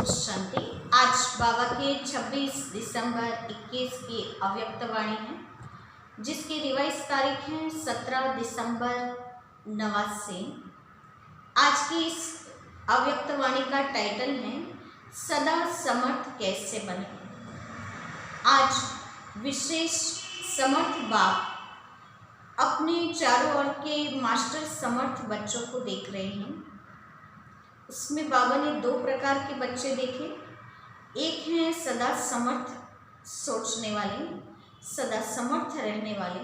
शांति। आज बाबा के 26 दिसंबर 21 की अव्यक्त वाणी है, जिसकी रिवाइज तारीख है 17 दिसंबर 89। आज की इस अव्यक्त वाणी का टाइटल है सदा समर्थ कैसे बने। आज विशेष समर्थ बाप अपने चारों ओर के मास्टर समर्थ बच्चों को देख रहे हैं। उसमें बाबा ने दो प्रकार के बच्चे देखे। एक हैं सदा समर्थ सोचने वाले, सदा समर्थ रहने वाले,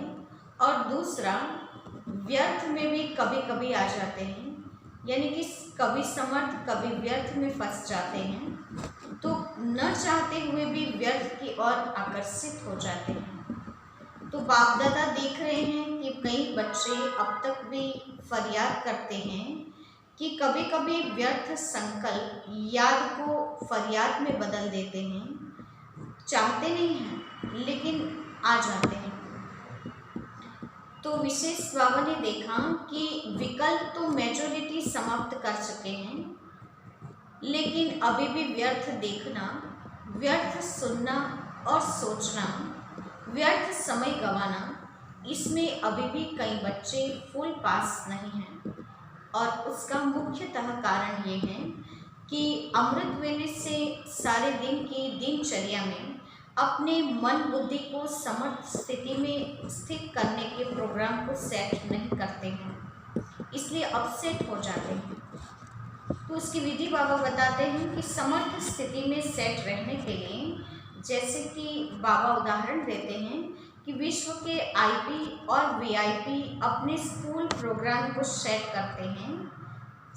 और दूसरा व्यर्थ में भी कभी कभी आ जाते हैं, यानी कि कभी समर्थ कभी व्यर्थ में फंस जाते हैं, तो न चाहते हुए भी व्यर्थ की ओर आकर्षित हो जाते हैं। तो बाप दादा देख रहे हैं कि कई बच्चे अब तक भी फरियाद करते हैं कि कभी कभी व्यर्थ संकल्प याद को फरियाद में बदल देते हैं। चाहते नहीं हैं लेकिन आ जाते हैं। तो विशेष बाबा ने देखा कि विकल्प तो मेजॉरिटी समाप्त कर चुके हैं, लेकिन अभी भी व्यर्थ देखना, व्यर्थ सुनना और सोचना, व्यर्थ समय गंवाना, इसमें अभी भी कई बच्चे फुल पास नहीं हैं। और उसका मुख्यतः कारण ये है कि अमृत वेले से सारे दिन की दिनचर्या में अपने मन बुद्धि को समर्थ स्थिति में स्थित करने के प्रोग्राम को सेट नहीं करते हैं, इसलिए अपसेट हो जाते हैं। तो उसकी विधि बाबा बताते हैं कि समर्थ स्थिति में सेट रहने के लिए, जैसे कि बाबा उदाहरण देते हैं कि विश्व के आईपी और वीआईपी अपने स्थूल प्रोग्राम को सेट करते हैं,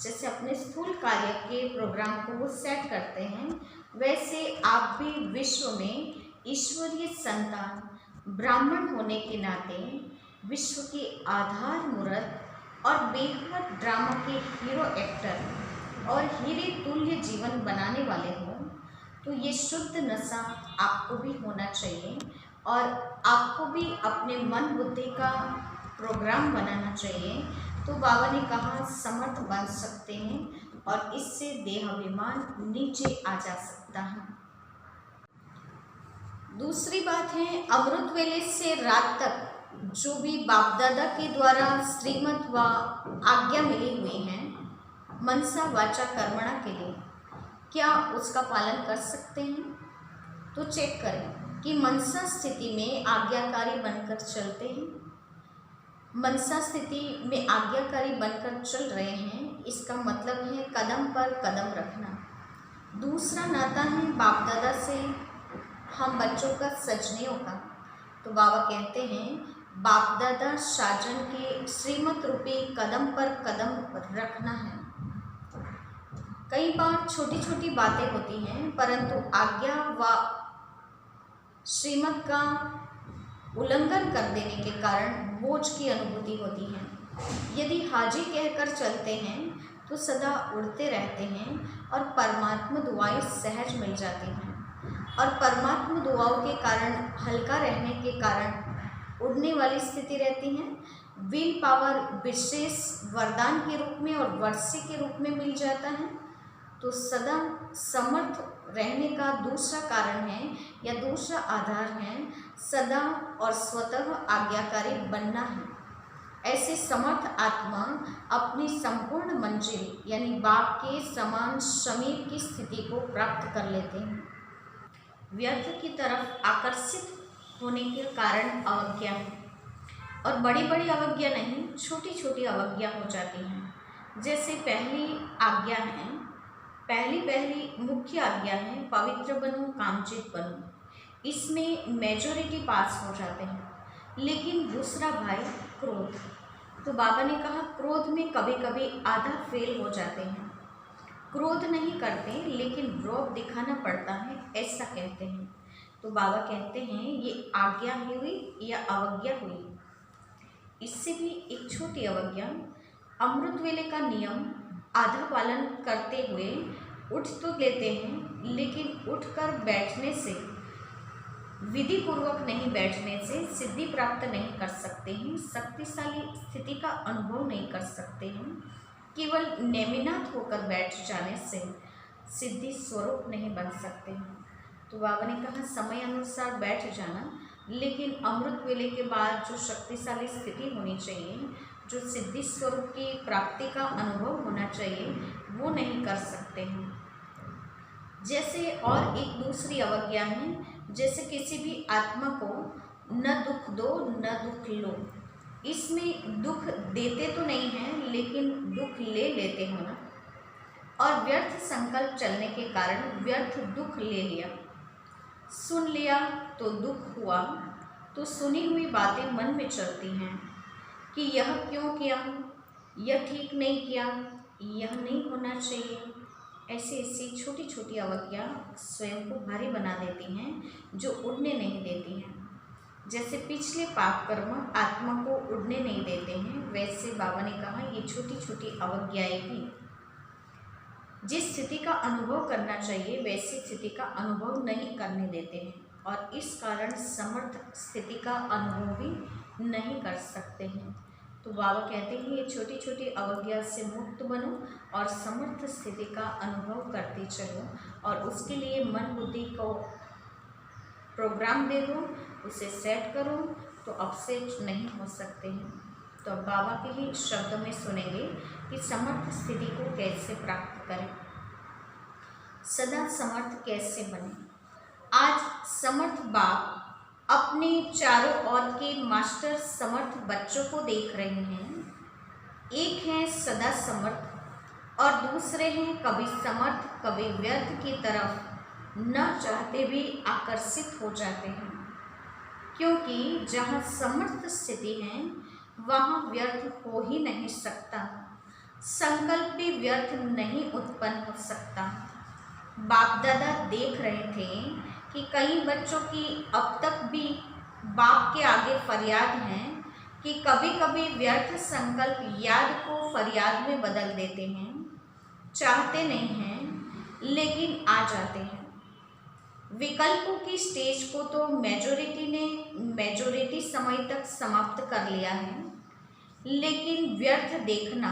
जैसे अपने स्थूल कार्य के प्रोग्राम को वो सेट करते हैं, वैसे आप भी विश्व में ईश्वरीय संतान ब्राह्मण होने के नाते विश्व के आधार मूर्त और बेहद ड्रामा के हीरो एक्टर और हीरे तुल्य जीवन बनाने वाले हो, तो ये शुद्ध नशा आपको भी होना चाहिए और आपको भी अपने मन बुद्धि का प्रोग्राम बनाना चाहिए। तो बाबा ने कहा समर्थ बन सकते हैं और इससे देहाभिमान नीचे आ जा सकता है। दूसरी बात है, अमृत वेले से रात तक जो भी बाप दादा के द्वारा श्रीमत व आज्ञा मिली हुई हैं मनसा वाचा कर्मणा के लिए, क्या उसका पालन कर सकते हैं? तो चेक करें कि मनसा स्थिति में आज्ञाकारी बनकर चलते हैं। मनसा स्थिति में आज्ञाकारी बनकर चल रहे हैं, इसका मतलब है कदम पर कदम रखना। दूसरा नाता है बाप दादा से हम बच्चों का सजनियों का। तो बाबा कहते हैं बाप दादा शाजन के श्रीमत रूपी कदम पर कदम रखना है। कई बार छोटी छोटी बातें होती हैं, परंतु आज्ञा व श्रीमत का उल्लंघन कर देने के कारण बोझ की अनुभूति होती है। यदि हाजी कहकर चलते हैं तो सदा उड़ते रहते हैं और परमात्मा दुआएं सहज मिल जाती हैं, और परमात्मा दुआओं के कारण हल्का रहने के कारण उड़ने वाली स्थिति रहती है। विल पावर विशेष वरदान के रूप में और वर्षे के रूप में मिल जाता है। तो सदा समर्थ रहने का दूसरा कारण है या दूसरा आधार है सदा और स्वतः आज्ञाकारी बनना है। ऐसे समर्थ आत्मा अपनी संपूर्ण मंजिल यानी बाप के समान समीप की स्थिति को प्राप्त कर लेते हैं। व्यर्थ की तरफ आकर्षित होने के कारण अवज्ञा है, और बड़ी बड़ी अवज्ञा नहीं, छोटी छोटी अवज्ञा हो जाती हैं। जैसे पहली आज्ञा है, पहली मुख्य आज्ञा है पवित्र बनो कामचित बनो। इसमें मेजॉरिटी पास हो जाते हैं। लेकिन दूसरा भाई क्रोध, तो बाबा ने कहा क्रोध में कभी कभी आधा फेल हो जाते हैं। क्रोध नहीं करते लेकिन रौब दिखाना पड़ता है, ऐसा कहते हैं। तो बाबा कहते हैं ये आज्ञा हुई या अवज्ञा हुई। इससे भी एक छोटी अवज्ञा, अमृत वेले का नियम आधा पालन करते हुए उठ तो लेते हैं, लेकिन उठकर बैठने से, विधि पूर्वक नहीं बैठने से सिद्धि प्राप्त नहीं कर सकते हैं, शक्तिशाली स्थिति का अनुभव नहीं कर सकते हैं। केवल नेमिनाथ होकर बैठ जाने से सिद्धि स्वरूप नहीं बन सकते हैं। तो बाबा ने कहा समय अनुसार बैठ जाना, लेकिन अमृत वेले के बाद जो शक्तिशाली स्थिति होनी चाहिए, जो सिद्धि स्वरूप की प्राप्ति का अनुभव होना चाहिए, वो नहीं कर सकते हैं। जैसे और एक दूसरी अवज्ञा है, जैसे किसी भी आत्मा को न दुख दो न दुख लो। इसमें दुख देते तो नहीं हैं, लेकिन दुख ले लेते हो ना, और व्यर्थ संकल्प चलने के कारण व्यर्थ दुख ले लिया। सुन लिया तो दुख हुआ, तो सुनी हुई बातें मन में चलती हैं कि यह क्यों किया, यह ठीक नहीं किया, यह नहीं होना चाहिए। ऐसी ऐसी छोटी छोटी अवज्ञा स्वयं को भारी बना देती हैं, जो उड़ने नहीं देती हैं। जैसे पिछले पाप कर्म आत्मा को उड़ने नहीं देते हैं, वैसे बाबा ने कहा ये छोटी छोटी अवज्ञाएं भी जिस स्थिति का अनुभव करना चाहिए वैसी स्थिति का अनुभव नहीं करने देते हैं, और इस कारण समर्थ स्थिति का अनुभव भी नहीं कर सकते हैं। तो बाबा कहते हैं ये छोटी छोटी अवज्ञा से मुक्त बनो और समर्थ स्थिति का अनुभव करते चलो, और उसके लिए मन बुद्धि को प्रोग्राम दे दो, उसे सेट करो, तो अपसेट नहीं हो सकते हैं। तो अब बाबा के ही शब्द में सुनेंगे कि समर्थ स्थिति को कैसे प्राप्त करें, सदा समर्थ कैसे बने। आज समर्थ बाप अपने चारों ओर के मास्टर समर्थ बच्चों को देख रहे हैं। एक हैं सदा समर्थ और दूसरे हैं कभी समर्थ कभी व्यर्थ की तरफ न चाहते भी आकर्षित हो जाते हैं, क्योंकि जहाँ समर्थ स्थिति है वहाँ व्यर्थ हो ही नहीं सकता, संकल्प भी व्यर्थ नहीं उत्पन्न हो सकता। बाप दादा देख रहे थे कि कई बच्चों की अब तक भी बाप के आगे फरियाद है कि कभी कभी व्यर्थ संकल्प याद को फरियाद में बदल देते हैं। चाहते नहीं हैं लेकिन आ जाते हैं। विकल्पों की स्टेज को तो मेजोरिटी समय तक समाप्त कर लिया है, लेकिन व्यर्थ देखना,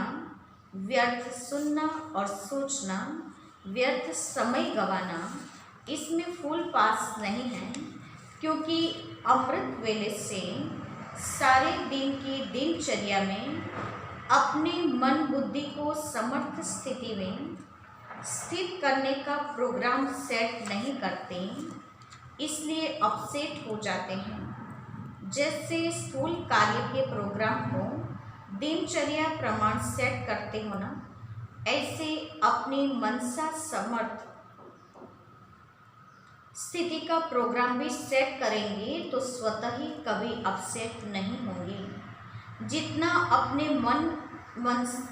व्यर्थ सुनना और सोचना, व्यर्थ समय गंवाना, इसमें फुल पास नहीं है, क्योंकि अमृत वेले से सारे दिन की दिनचर्या में अपने मन बुद्धि को समर्थ स्थिति में स्थित करने का प्रोग्राम सेट नहीं करते, इसलिए अपसेट हो जाते हैं। जैसे स्थूल कार्य के प्रोग्राम को दिनचर्या प्रमाण सेट करते हो ना, ऐसे अपनी मनसा समर्थ स्थिति का प्रोग्राम भी सेट करेंगे तो स्वतः ही कभी अपसेट नहीं होंगे। जितना अपने मन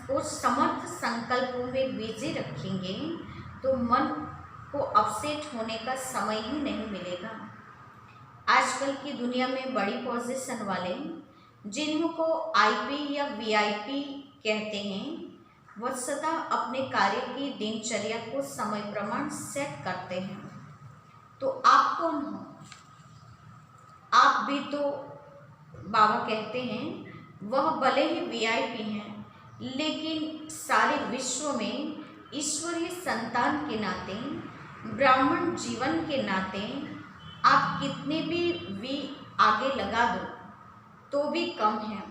को समर्थ संकल्पों में बिजी रखेंगे तो मन को अपसेट होने का समय ही नहीं मिलेगा। आजकल की दुनिया में बड़ी पोजीशन वाले, जिनको आईपी या वीआईपी कहते हैं, वह सदा अपने कार्य की दिनचर्या को समय प्रमाण सेट करते हैं। तो आप कौन हो? आप भी तो बाबा कहते हैं वह भले ही वीआईपी हैं, लेकिन सारे विश्व में ईश्वरीय संतान के नाते, ब्राह्मण जीवन के नाते आप कितने भी वी आगे लगा दो तो भी कम है,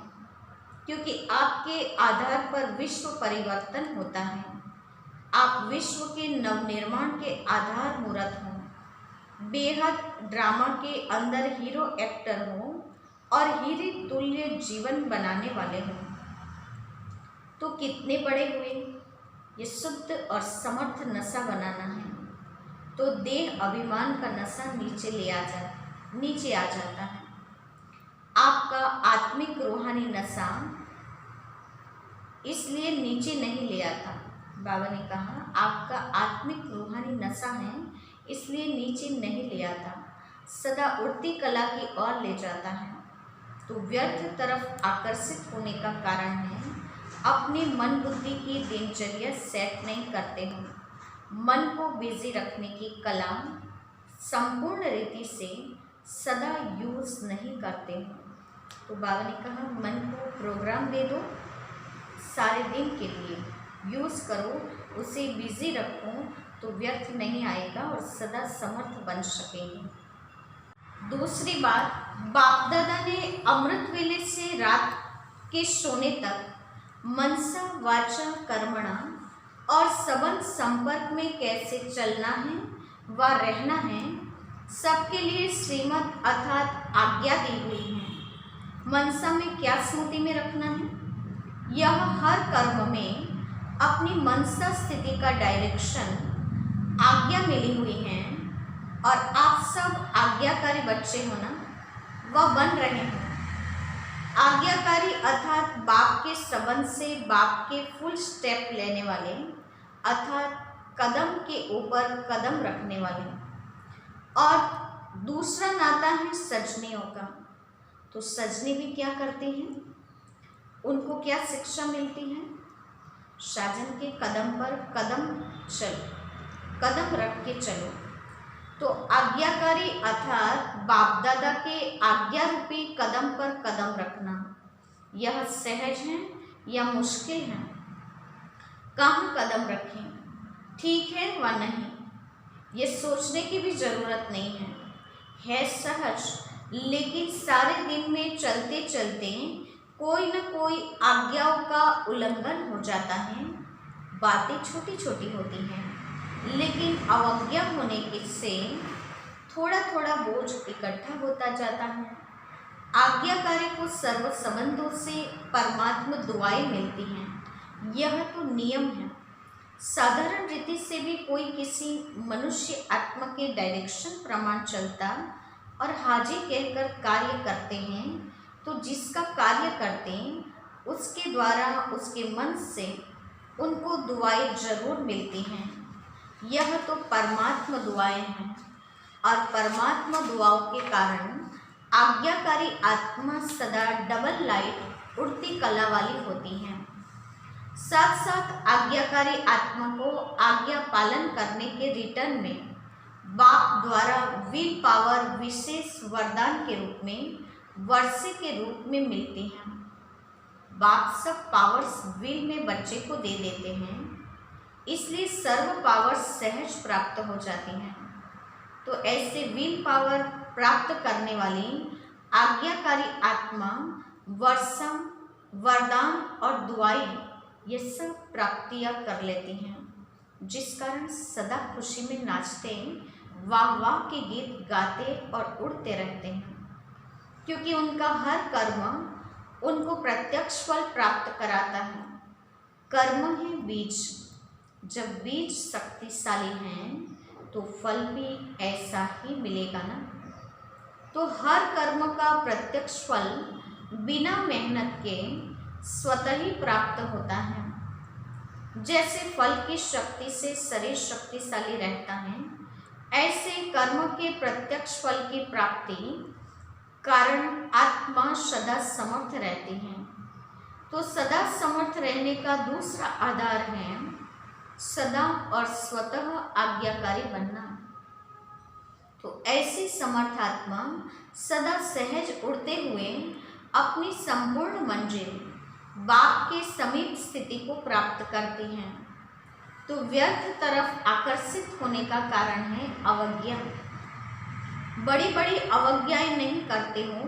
क्योंकि आपके आधार पर विश्व परिवर्तन होता है। आप विश्व के नवनिर्माण के आधार मूर्त हो, बेहद ड्रामा के अंदर हीरो एक्टर हो और हीरे तुल्य जीवन बनाने वाले हो। तो कितने बड़े हुए? ये शुद्ध और समर्थ नशा बनाना है, तो देह अभिमान का नशा नीचे आ जाता है। आपका आत्मिक रूहानी नशा इसलिए नीचे नहीं ले आता। बाबा ने कहा आपका आत्मिक रूहानी नशा है, इसलिए नीचे नहीं ले आता, सदा उड़ती कला की ओर ले जाता है। तो व्यर्थ तरफ आकर्षित होने का कारण है अपनी मन बुद्धि की दिनचर्या सेट नहीं करते हो, मन को बिजी रखने की कला संपूर्ण रीति से सदा यूज नहीं करते हो। तो बाबा ने कहा मन को प्रोग्राम दे दो, सारे दिन के लिए यूज़ करो, उसे बिजी रखो, तो व्यर्थ नहीं आएगा और सदा समर्थ बन सकेंगे। दूसरी बात, बाप दादा ने अमृत वेले से रात के सोने तक मनसा वाचा कर्मणा और सबंध संपर्क में कैसे चलना है व रहना है, सबके लिए श्रीमत अर्थात आज्ञा दी हुई है। मनसा में क्या स्मृति में रखना है? यह हर कर्म में अपनी मनसा स्थिति का डायरेक्शन आज्ञा मिली हुई है और आप सब आज्ञाकारी बच्चे हो ना, वह बन रहे हैं। आज्ञाकारी अर्थात बाप के संबंध से बाप के फुल स्टेप लेने वाले, अर्थात कदम के ऊपर कदम रखने वाले। और दूसरा नाता है सजनियों का। तो सजनी भी क्या करते हैं? उनको क्या शिक्षा मिलती है? साजन के कदम पर कदम चलो, कदम रख के चलो। तो आज्ञाकारी अर्थात बाप दादा के आज्ञा रूपी कदम पर कदम रखना, यह सहज है या मुश्किल है? कहाँ कदम रखें, ठीक है व नहीं, ये सोचने की भी ज़रूरत नहीं है सहज। लेकिन सारे दिन में चलते चलते कोई न कोई आज्ञाओं का उल्लंघन हो जाता है। बातें छोटी छोटी होती हैं, लेकिन अवज्ञा होने के से थोड़ा थोड़ा बोझ इकट्ठा होता जाता है। आज्ञाकारी को सर्व संबंधों से परमात्मा दुआएं मिलती हैं, यह तो नियम है। साधारण रीति से भी कोई किसी मनुष्य आत्मा के डायरेक्शन प्रमाण चलता और हाजी कहकर कार्य करते हैं, तो जिसका कार्य करते हैं उसके द्वारा उसके मन से उनको दुआएं जरूर मिलती हैं। यह तो परमात्मा दुआएं हैं और परमात्मा दुआओं के कारण आज्ञाकारी आत्मा सदा डबल लाइट उड़ती कला वाली होती हैं। साथ साथ आज्ञाकारी आत्मा को आज्ञा पालन करने के रिटर्न में बाप द्वारा विल पावर विशेष वरदान के रूप में वर्षे के रूप में मिलती हैं। बाप सब पावर्स विल में बच्चे को दे देते हैं, इसलिए सर्व पावर्स सहज प्राप्त हो जाती हैं। तो ऐसे विल पावर प्राप्त करने वाली आज्ञाकारी आत्मा वर्षम, वरदान और दुआएं ये सब प्राप्तियां कर लेती हैं, जिस कारण सदा खुशी में नाचते, वाह वाह के गीत गाते और उड़ते रहते हैं, क्योंकि उनका हर कर्म उनको प्रत्यक्ष फल प्राप्त कराता है। कर्म है बीज, जब बीज शक्तिशाली हैं तो फल भी ऐसा ही मिलेगा ना। तो हर कर्म का प्रत्यक्ष फल बिना मेहनत के स्वतः ही प्राप्त होता है। जैसे फल की शक्ति से शरीर शक्तिशाली रहता है, ऐसे कर्म के प्रत्यक्ष फल की प्राप्ति कारण आत्मा सदा समर्थ रहती है। तो सदा समर्थ रहने का दूसरा आधार है सदा और स्वतः आज्ञाकारी बनना। तो ऐसी समर्थ आत्मा सदा सहज उड़ते हुए अपनी संपूर्ण मंजिल बाप के समीप स्थिति को प्राप्त करती हैं। तो व्यर्थ तरफ आकर्षित होने का कारण है अवज्ञा। बड़ी बड़ी अवज्ञाएं नहीं करते हो,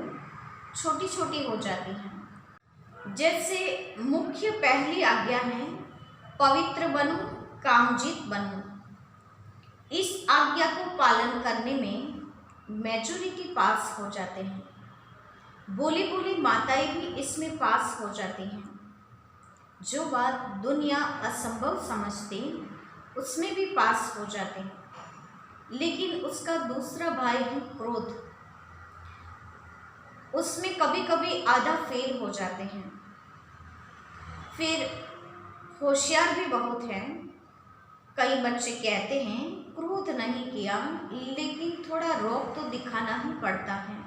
छोटी छोटी हो जाती हैं। जैसे मुख्य पहली आज्ञा है पवित्र बनो, कामजीत बनो। इस आज्ञा को पालन करने में मेजॉरिटी पास हो जाते हैं। बोली बोली माताएं भी इसमें पास हो जाती हैं। जो बात दुनिया असंभव समझती उसमें भी पास हो जाते हैं। लेकिन उसका दूसरा भाई है क्रोध, उसमें कभी कभी आधा फेल हो जाते हैं। फिर होशियार भी बहुत हैं। कई बच्चे कहते हैं क्रोध नहीं किया, लेकिन थोड़ा रोब तो दिखाना ही पड़ता है।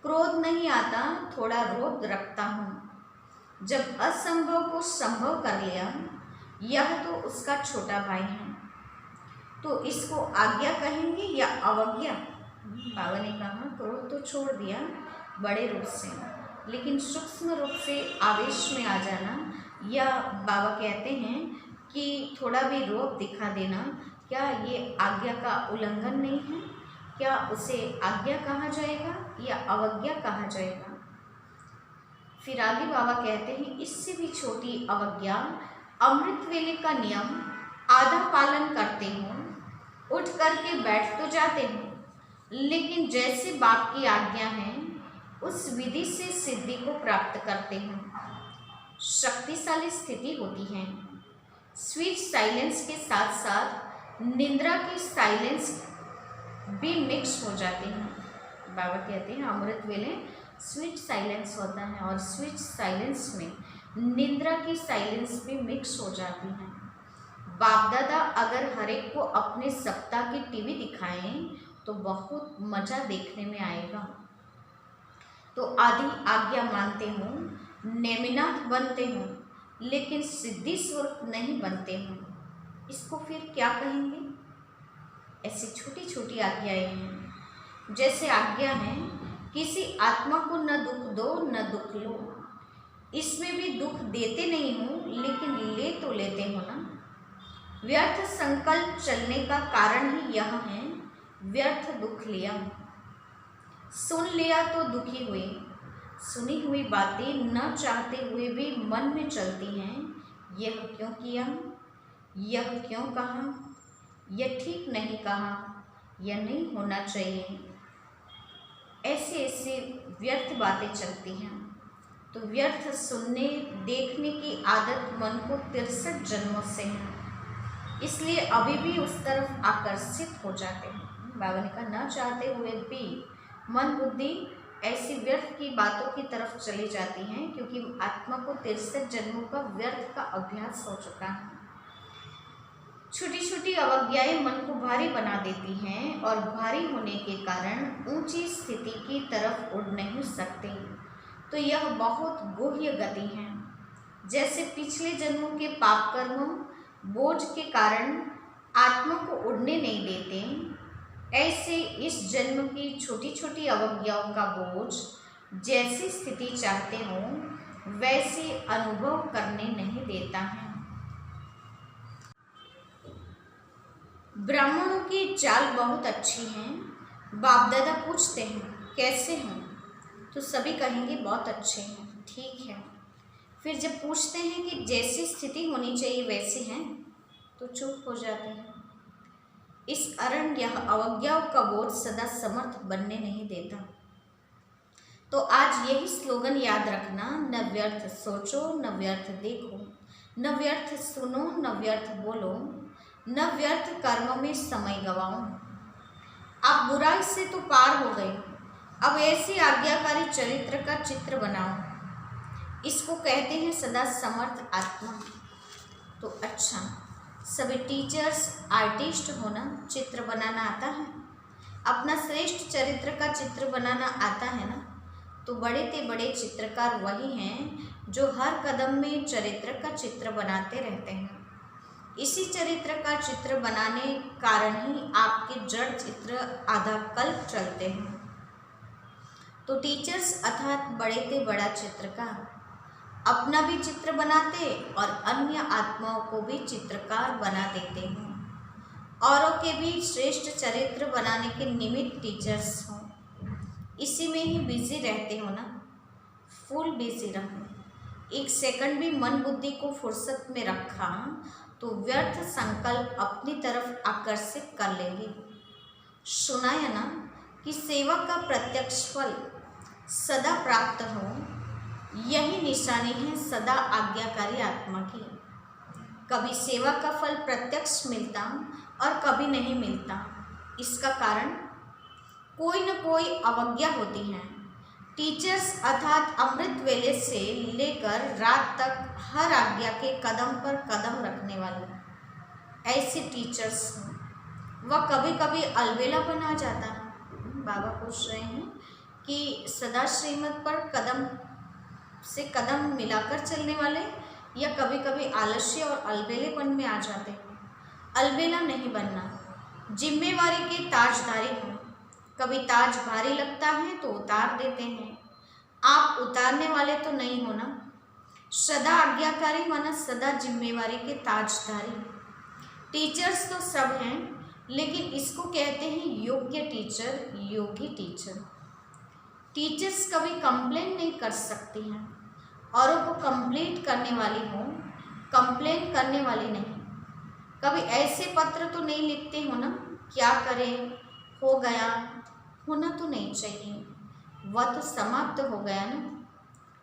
क्रोध नहीं आता, थोड़ा रोब रखता हूँ। जब असंभव को संभव कर लिया, यह तो उसका छोटा भाई है। तो इसको आज्ञा कहेंगे या अवज्ञा? बाबा ने कहा क्रोध तो छोड़ दिया बड़े रूप से, लेकिन सूक्ष्म रूप से आवेश में आ जाना, या बाबा कहते हैं कि थोड़ा भी रोब दिखा देना, क्या ये आज्ञा का उल्लंघन नहीं है? क्या उसे आज्ञा कहा जाएगा या अवज्ञा कहा जाएगा? फिर आगे बाबा कहते हैं, इससे भी छोटी अवज्ञा अमृत वेले का नियम आधा पालन करते हो, उठ करके बैठ तो जाते हो, लेकिन जैसे बाप की आज्ञा है उस विधि से सिद्धि को प्राप्त करते हो। शक्तिशाली स्थिति होती है। स्वीट साइलेंस के साथ साथ निंद्रा की साइलेंस भी मिक्स हो जाती हैं। बाबा कहते हैं अमृत वेले स्वीट साइलेंस होता है और स्वीट साइलेंस में निंद्रा की साइलेंस भी मिक्स हो जाती है। बाप दादा अगर हर एक को अपने सप्ताह की टीवी दिखाएं तो बहुत मज़ा देखने में आएगा। तो आदि आज्ञा मानते हो, नेमिनाथ बनते हो, लेकिन सिद्धि स्वरूप नहीं बनते हो, इसको फिर क्या कहेंगे? ऐसी छोटी छोटी आज्ञाएं हैं। जैसे आज्ञा है किसी आत्मा को न दुख दो न दुख लो। इसमें भी दुख देते नहीं हो, लेकिन ले तो लेते हो ना। व्यर्थ संकल्प चलने का कारण ही यह है, व्यर्थ दुख लिया। सुन लिया तो दुखी हुए। सुनी हुई बातें न चाहते हुए भी मन में चलती हैं। यह क्यों किया, यह क्यों कहा, यह ठीक नहीं कहा, यह नहीं होना चाहिए। ऐसे ऐसे व्यर्थ बातें चलती हैं। तो व्यर्थ सुनने देखने की आदत मन को 63 जन्मों से है, इसलिए अभी भी उस तरफ आकर्षित हो जाते हैं। बाबा ने कहा न चाहते हुए भी मन बुद्धि ऐसी व्यर्थ की बातों की तरफ चली जाती हैं, क्योंकि आत्मा को 63 जन्मों का व्यर्थ का अभ्यास हो चुका है। छोटी छोटी अवज्ञाएं मन को भारी बना देती हैं और भारी होने के कारण ऊंची स्थिति की तरफ उड़ नहीं सकते। तो यह बहुत गुह्य गति है। जैसे पिछले जन्मों के पाप कर्म बोझ के कारण आत्मा को उड़ने नहीं देते, ऐसे इस जन्म की छोटी छोटी अवज्ञाओं का बोझ जैसी स्थिति चाहते हो वैसे अनुभव करने नहीं देता है। ब्राह्मणों की चाल बहुत अच्छी है। बाप दादा पूछते हैं कैसे हैं, तो सभी कहेंगे बहुत अच्छे हैं, ठीक है। फिर जब पूछते हैं कि जैसी स्थिति होनी चाहिए वैसे हैं, तो चुप हो जाते हैं। इस कारण यह अवज्ञाओं का बोझ सदा समर्थ बनने नहीं देता। तो आज यही स्लोगन याद रखना, न व्यर्थ सोचो न व्यर्थ देखो, न व्यर्थ सुनो न व्यर्थ बोलो, न व्यर्थ कर्म में समय गवाओ। आप बुराई से तो पार हो गए, अब ऐसी आज्ञाकारी चरित्र का चित्र बनाओ। इसको कहते हैं सदा समर्थ आत्मा। तो अच्छा, सभी टीचर्स आर्टिस्ट होना, चित्र बनाना आता है, अपना श्रेष्ठ चरित्र का चित्र बनाना आता है ना। तो बड़े से बड़े चित्रकार वही हैं जो हर कदम में चरित्र का चित्र बनाते रहते हैं। इसी चरित्र का चित्र बनाने कारण ही आपके जड़ चित्र आधा कल्प चलते हैं। तो टीचर्स अर्थात बड़े से बड़ा चित्रकार अपना भी चित्र बनाते और अन्य आत्माओं को भी चित्रकार बना देते हैं। औरों के भी श्रेष्ठ चरित्र बनाने के निमित्त टीचर्स हों, इसी में ही बिजी रहते हो ना। फुल बिजी रहो। एक सेकंड भी मन बुद्धि को फुर्सत में रखा तो व्यर्थ संकल्प अपनी तरफ आकर्षित कर लेंगे। सुनाया ना कि सेवा का प्रत्यक्ष फल सदा प्राप्त हो, यही निशानी है सदा आज्ञाकारी आत्मा की। कभी सेवा का फल प्रत्यक्ष मिलता और कभी नहीं मिलता। इसका कारण कोई न कोई अवज्ञा होती है। टीचर्स अर्थात अमृत वेले से लेकर रात तक हर आज्ञा के कदम पर कदम रखने वाले ऐसे टीचर्स हैं। वह कभी कभी अलबेला बना जाता है। बाबा पूछ रहे हैं कि सदा श्रीमत पर कदम से कदम मिलाकर चलने वाले या कभी कभी आलस्य और अलबेलेपन में आ जाते हैं। अलबेला नहीं बनना, जिम्मेवारी के ताजदारी हो। कभी ताज भारी लगता है तो उतार देते हैं, आप उतारने वाले तो नहीं हो ना। सदा आज्ञाकारी माना सदा जिम्मेवारी के ताजदारी। टीचर्स तो सब हैं, लेकिन इसको कहते हैं योग्य टीचर, योगी टीचर। टीचर्स कभी कंप्लेन नहीं कर सकती हैं, औरों को कंप्लीट करने वाली हो, कंप्लेन करने वाली नहीं। कभी ऐसे पत्र तो नहीं लिखते हो ना, क्या करें, हो गया, होना तो नहीं चाहिए, वह तो समाप्त हो गया ना।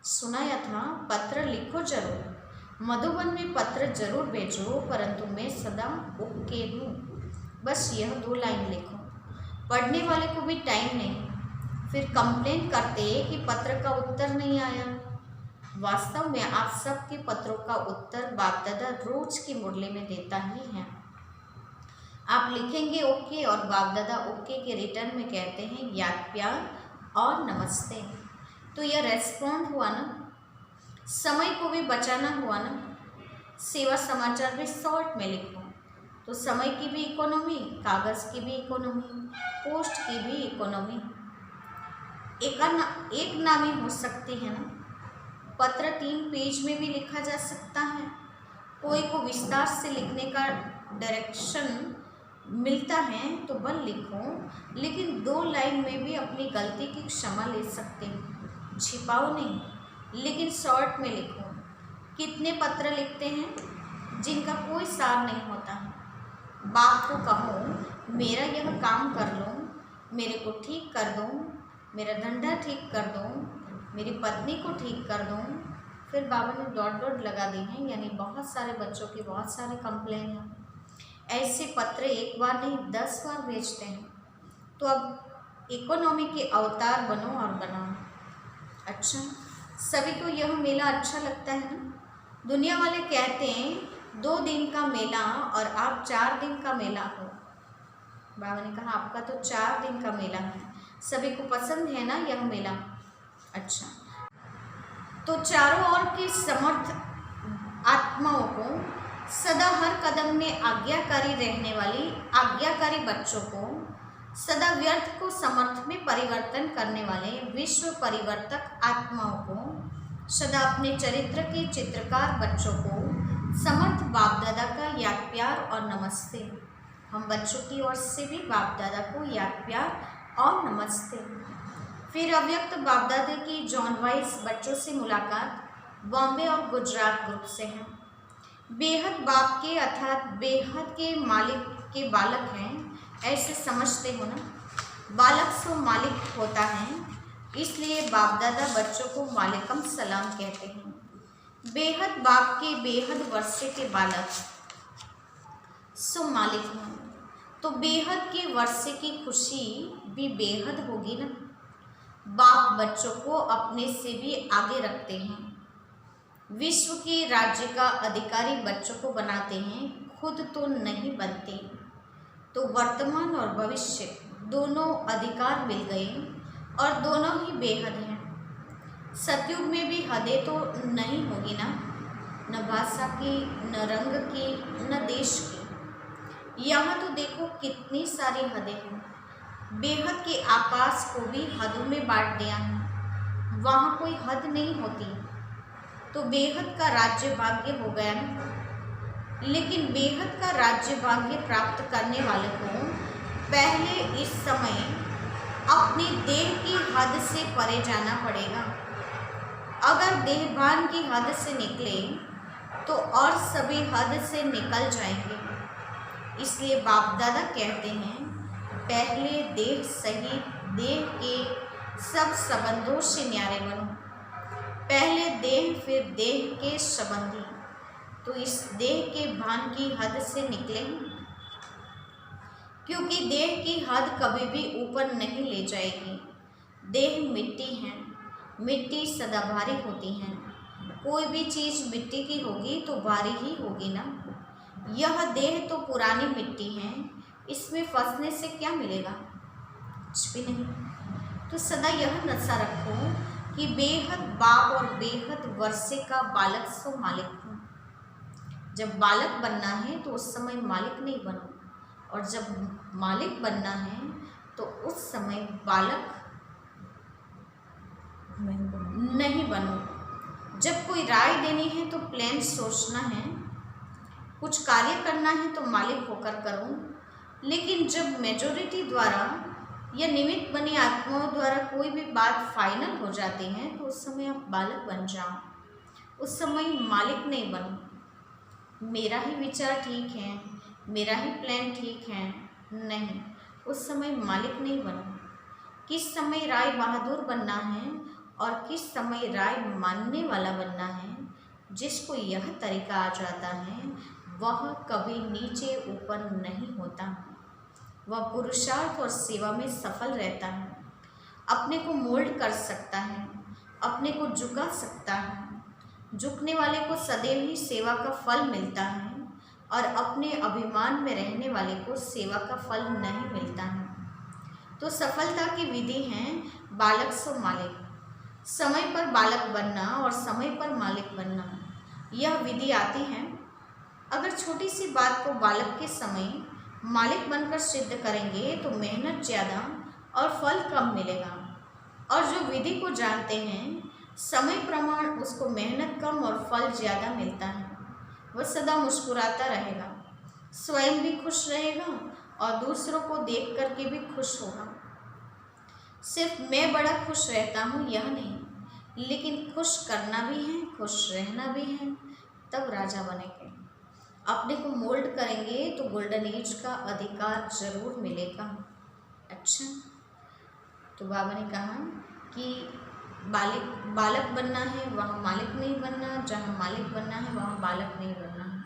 सुनाया था, पत्र लिखो जरूर, मधुबन में पत्र जरूर भेजो, परंतु मैं सदा ओके हूँ। बस यह 2 लाइन लिखो। पढ़ने वाले को भी टाइम नहीं, फिर कंप्लेन करते कि पत्र का उत्तर नहीं आया। वास्तव में आप सबके पत्रों का उत्तर बाप दादा रोज की मुरली में देता ही है। आप लिखेंगे ओके और बाप दादा ओके के रिटर्न में कहते हैं याद प्यार और नमस्ते। तो यह रेस्पॉन्ड हुआ ना, समय को भी बचाना हुआ ना। सेवा समाचार भी शॉर्ट में लिखो, तो समय की भी इकोनॉमी, कागज़ की भी इकोनॉमी, पोस्ट की भी इकोनॉमी। एक नामी हो सकती है ना। पत्र 3 पेज में भी लिखा जा सकता है। कोई को विस्तार से लिखने का डायरेक्शन मिलता है तो बल लिखो, लेकिन 2 लाइन में भी अपनी गलती की क्षमा ले सकते हो। छिपाओ नहीं, लेकिन शॉर्ट में लिखो। कितने पत्र लिखते हैं जिनका कोई सार नहीं होता है। बाप को कहो मेरा यह काम कर लो, मेरे को ठीक कर दो, मेरा धंधा ठीक कर दो, मेरी पत्नी को ठीक कर दो। फिर बाबा ने डॉट डॉट लगा दी हैं, यानी बहुत सारे बच्चों की बहुत सारे कंप्लेन हैं। ऐसे पत्र एक बार नहीं 10 बार भेजते हैं। तो अब इकोनॉमी के अवतार बनो और बनाओ। अच्छा, सभी को यह मेला अच्छा लगता है ना। दुनिया वाले कहते हैं 2 दिन का मेला और आप 4 दिन का मेला हो। बाबा ने कहा आपका तो 4 दिन का मेला है, सभी को पसंद है ना यह मेला। अच्छा, तो चारों ओर के समर्थ आत्माओं को, सदा हर कदम में आज्ञाकारी रहने वाली आज्ञाकारी बच्चों को, सदा व्यर्थ को समर्थ में परिवर्तन करने वाले विश्व परिवर्तक आत्माओं को, सदा अपने चरित्र के चित्रकार बच्चों को समर्थ बाप दादा का याद प्यार और नमस्ते। हम बच्चों की ओर से भी बाप दादा को याद प्यार और नमस्ते। फिर अव्यक्त बाप दादा की जॉन वाइस बच्चों से मुलाकात बॉम्बे और गुजरात ग्रुप से है। बेहद बाप के अर्थात बेहद के मालिक के बालक हैं, ऐसे समझते हो ना। बालक सो मालिक होता है, इसलिए बाप दादा बच्चों को मालिकम सलाम कहते हैं। बेहद बाप के बेहद वर्षे के बालक सो मालिक हैं, तो बेहद के वर्षे की खुशी भी बेहद होगी ना। बाप बच्चों को अपने से भी आगे रखते हैं। विश्व के राज्य का अधिकारी बच्चों को बनाते हैं, खुद तो नहीं बनते। तो वर्तमान और भविष्य दोनों अधिकार मिल गए और दोनों ही बेहद हैं। सतयुग में भी हदें तो नहीं होगी ना, न भाषा की, न रंग की, न देश की। यहाँ तो देखो कितनी सारी हदें हैं। बेहद के आकाश को भी हदों में बांट दिया है, वहाँ कोई हद नहीं होती। तो बेहद का राज्य भाग्य हो गया ना। लेकिन बेहद का राज्य भाग्य प्राप्त करने वाले को पहले इस समय अपनी देह की हद से परे जाना पड़ेगा। अगर देहभान की हद से निकले तो और सभी हद से निकल जाएंगे। इसलिए बाप दादा कहते हैं पहले देह सहित देह के सब संबंधों से न्यारे बनो। पहले देह फिर देह के संबंधी। तो इस देह के भान की हद से निकले, क्योंकि देह की हद कभी भी ऊपर नहीं ले जाएगी। देह मिट्टी है, मिट्टी सदा भारी होती है। कोई भी चीज़ मिट्टी की होगी तो भारी ही होगी ना। यह देह तो पुरानी मिट्टी है, इसमें फंसने से क्या मिलेगा, कुछ भी नहीं। तो सदा यह नशा रखो कि बेहद बाप और बेहद वर्षे का बालक सो मालिक हूँ। जब बालक बनना है तो उस समय मालिक नहीं बनो, और जब मालिक बनना है तो उस समय बालक नहीं बनो। जब कोई राय देनी है तो प्लान सोचना है, कुछ कार्य करना है तो मालिक होकर करूं, लेकिन जब मेजॉरिटी द्वारा या निमित्त बनी आत्माओं द्वारा कोई भी बात फाइनल हो जाती है तो उस समय आप बालक बन जाओ, उस समय मालिक नहीं बनो। मेरा ही विचार ठीक है, मेरा ही प्लान ठीक है, नहीं, उस समय मालिक नहीं बनो। किस समय राय बहादुर बनना है और किस समय राय मानने वाला बनना है, जिसको यह तरीका आ जाता है वह कभी नीचे ऊपर नहीं होता, वह पुरुषार्थ और सेवा में सफल रहता है, अपने को मोल्ड कर सकता है, अपने को झुका सकता है। झुकने वाले को सदैव ही सेवा का फल मिलता है और अपने अभिमान में रहने वाले को सेवा का फल नहीं मिलता है। तो सफलता की विधि है बालक से मालिक, समय पर बालक बनना और समय पर मालिक बनना, यह विधि आती है। अगर छोटी सी बात को बालक के समय मालिक बनकर सिद्ध करेंगे तो मेहनत ज़्यादा और फल कम मिलेगा, और जो विधि को जानते हैं समय प्रमाण उसको मेहनत कम और फल ज़्यादा मिलता है। वह सदा मुस्कुराता रहेगा, स्वयं भी खुश रहेगा और दूसरों को देख कर के भी खुश होगा। सिर्फ मैं बड़ा खुश रहता हूँ यह नहीं, लेकिन खुश करना भी है, खुश रहना भी है, तब राजा बनेंगे। अपने को मोल्ड करेंगे तो गोल्डन एज का अधिकार जरूर मिलेगा। अच्छा, तो बाबा ने कहा कि बालक बनना है वहाँ मालिक नहीं बनना, जहाँ मालिक बनना है वहाँ बालक नहीं बनना है।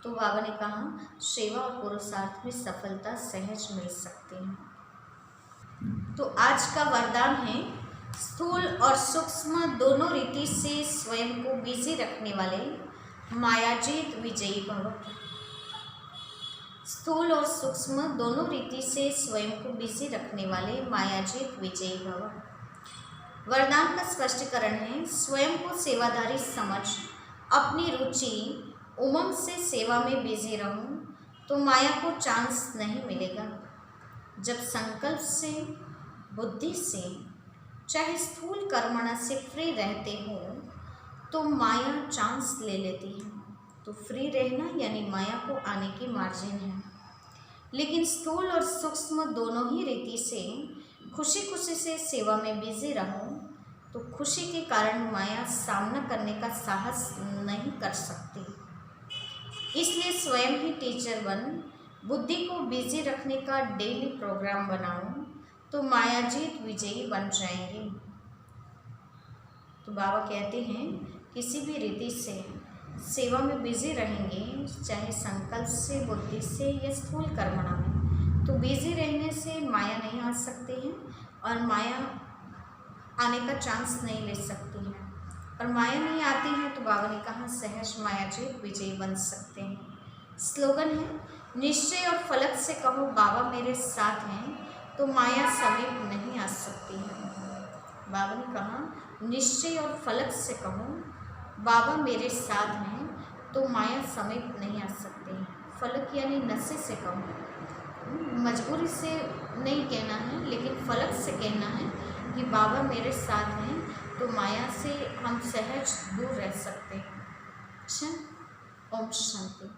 तो बाबा ने कहा सेवा और पुरुषार्थ में सफलता सहज मिल सकती है। तो आज का वरदान है स्थूल और सूक्ष्म दोनों रीति से स्वयं को बिजी रखने वाले मायाजीत विजयी भव। स्थूल और सूक्ष्म दोनों रीति से स्वयं को बिजी रखने वाले मायाजीत विजयी भव। वरदान का स्पष्टीकरण है स्वयं को सेवाधारी समझ अपनी रुचि उमंग से सेवा में बिजी रहूं तो माया को चांस नहीं मिलेगा। जब संकल्प से बुद्धि से चाहे स्थूल कर्मणा से फ्री रहते हो तो माया चांस ले लेती है। तो फ्री रहना यानी माया को आने की मार्जिन है। लेकिन स्थूल और सूक्ष्म दोनों ही रीति से खुशी खुशी से सेवा में बिजी रहो तो खुशी के कारण माया सामना करने का साहस नहीं कर सकती। इसलिए स्वयं ही टीचर बन बुद्धि को बिजी रखने का डेली प्रोग्राम बनाओ तो मायाजीत विजयी बन जाएंगे। तो बाबा कहते हैं किसी भी रीति से सेवा में बिजी रहेंगे, चाहे संकल्प से, बुद्धि से या स्थूल कर्मणा में, तो बिजी रहने से माया नहीं आ सकती है और माया आने का चांस नहीं ले सकती है। और माया नहीं आती है तो बाबा ने कहा सहज मायाजीत विजयी बन सकते हैं। स्लोगन है निश्चय और फलक से कहो बाबा मेरे साथ हैं तो माया समीप नहीं आ सकती है। बाबा ने कहा निश्चय और फलक से कहो बाबा मेरे साथ हैं तो माया समीप नहीं आ सकती है। फलक यानी नशे से कहो, मजबूरी से नहीं कहना है, लेकिन फलक से कहना है कि बाबा मेरे साथ हैं तो माया से हम सहज दूर रह सकते हैं। अच्छा, ओम शांति।